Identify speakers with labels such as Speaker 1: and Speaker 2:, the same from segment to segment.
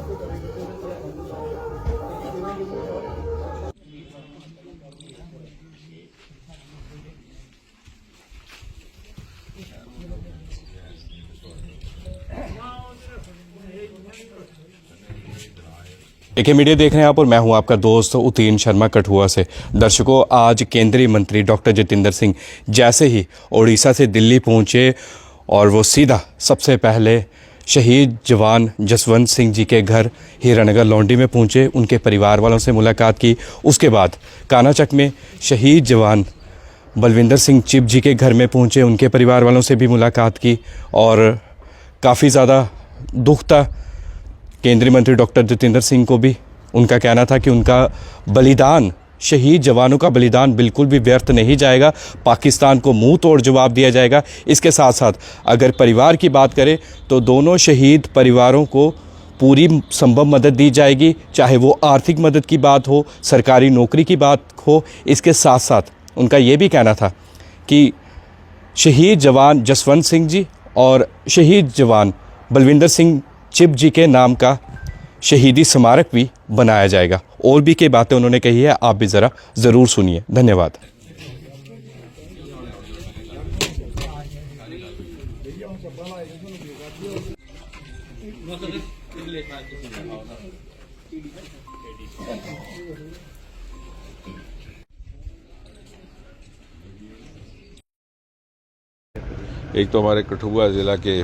Speaker 1: एके media देख रहे हैं आप और मैं हूं आपका दोस्त उतीन शर्मा कठुआ से। दर्शकों, आज केंद्रीय मंत्री डॉक्टर जितेंद्र सिंह जैसे ही ओडिशा से दिल्ली पहुंचे और वो सीधा सबसे पहले शहीद जवान जसवंत सिंह जी के घर हीरानगर लौंडी में पहुंचे, उनके परिवार वालों से मुलाकात की। उसके बाद कानाचक में शहीद जवान बलविंदर सिंह चिब जी के घर में पहुंचे, उनके परिवार वालों से भी मुलाकात की और काफ़ी ज़्यादा दुख था केंद्रीय मंत्री डॉक्टर जितेंद्र सिंह को भी। उनका कहना था कि उनका बलिदान, शहीद जवानों का बलिदान बिल्कुल भी व्यर्थ नहीं जाएगा, पाकिस्तान को मुंह तोड़ जवाब दिया जाएगा। इसके साथ साथ अगर परिवार की बात करें तो दोनों शहीद परिवारों को पूरी संभव मदद दी जाएगी, चाहे वो आर्थिक मदद की बात हो, सरकारी नौकरी की बात हो। इसके साथ साथ उनका ये भी कहना था कि शहीद जवान जसवंत सिंह जी और शहीद जवान बलविंदर सिंह चिब जी के नाम का शहीदी स्मारक भी बनाया जाएगा। और भी कई बातें उन्होंने कही है, आप भी ज़रा ज़रूर सुनिए। धन्यवाद।
Speaker 2: एक तो हमारे कठुआ ज़िला के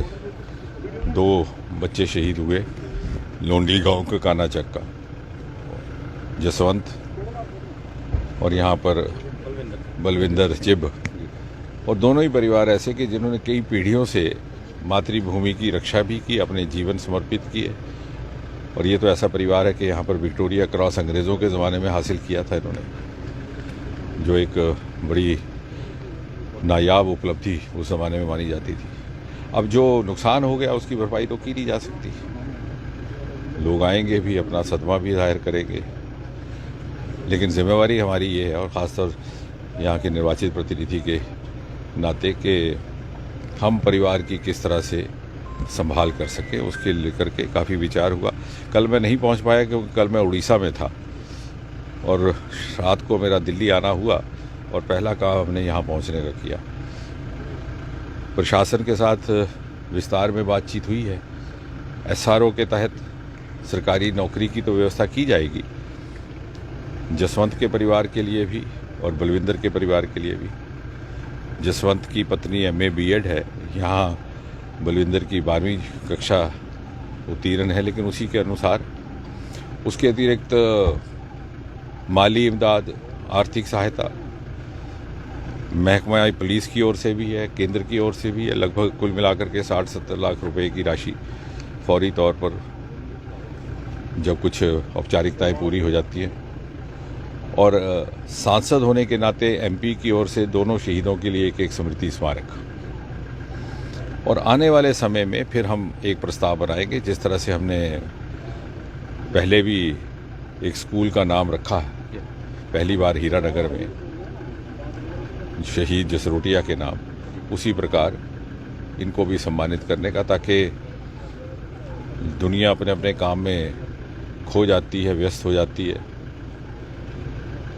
Speaker 2: 2 बच्चे शहीद हुए, लोंडी गांव के कानाचक का जसवंत और यहाँ पर बलविंदर चिब, और दोनों ही परिवार ऐसे कि जिन्होंने कई पीढ़ियों से मातृभूमि की रक्षा भी की, अपने जीवन समर्पित किए। और ये तो ऐसा परिवार है कि यहाँ पर विक्टोरिया क्रॉस अंग्रेज़ों के ज़माने में हासिल किया था इन्होंने, जो एक बड़ी नायाब उपलब्धि उस ज़माने में मानी जाती थी। अब जो नुकसान हो गया उसकी भरपाई तो की नहीं जा सकती। लोग आएंगे भी, अपना सदमा भी जाहिर करेंगे, लेकिन जिम्मेवारी हमारी ये है, और ख़ासतौर यहाँ के निर्वाचित प्रतिनिधि के नाते, कि हम परिवार की किस तरह से संभाल कर सकें, उसके लेकर के काफ़ी विचार हुआ। कल मैं नहीं पहुँच पाया क्योंकि कल मैं उड़ीसा में था और रात को मेरा दिल्ली आना हुआ, और पहला काम हमने यहाँ पहुँचने का किया। प्रशासन के साथ विस्तार में बातचीत हुई है। SRO के तहत सरकारी नौकरी की तो व्यवस्था की जाएगी, जसवंत के परिवार के लिए भी और बलविंदर के परिवार के लिए भी। जसवंत की पत्नी MA B.Ed है, यहाँ बलविंदर की 12वीं कक्षा उत्तीर्ण है, लेकिन उसी के अनुसार उसके अतिरिक्त माली इमदाद, आर्थिक सहायता महकमा पुलिस की ओर से भी है, केंद्र की ओर से भी है। लगभग कुल मिलाकर के 60-70 लाख रुपए की राशि फौरी तौर पर जब कुछ औपचारिकताएं पूरी हो जाती हैं। और सांसद होने के नाते MP की ओर से दोनों शहीदों के लिए एक स्मृति स्मारक। और आने वाले समय में फिर हम एक प्रस्ताव बनाएंगे, जिस तरह से हमने पहले भी एक स्कूल का नाम रखा है पहली बार हीरानगर में शहीद जसरोटिया के नाम, उसी प्रकार इनको भी सम्मानित करने का, ताकि दुनिया अपने अपने काम में खो जाती है, व्यस्त हो जाती है,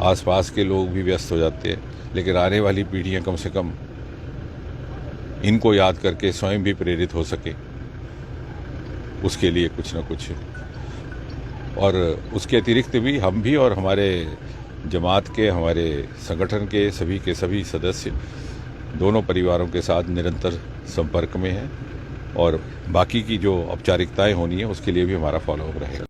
Speaker 2: आसपास के लोग भी व्यस्त हो जाते हैं, लेकिन आने वाली पीढ़ियां कम से कम इनको याद करके स्वयं भी प्रेरित हो सके, उसके लिए कुछ न कुछ। और उसके अतिरिक्त भी हम भी और हमारे जमात के, हमारे संगठन के सभी सदस्य दोनों परिवारों के साथ निरंतर संपर्क में हैं, और बाकी की जो औपचारिकताएं होनी है उसके लिए भी हमारा फॉलोअप रहेगा।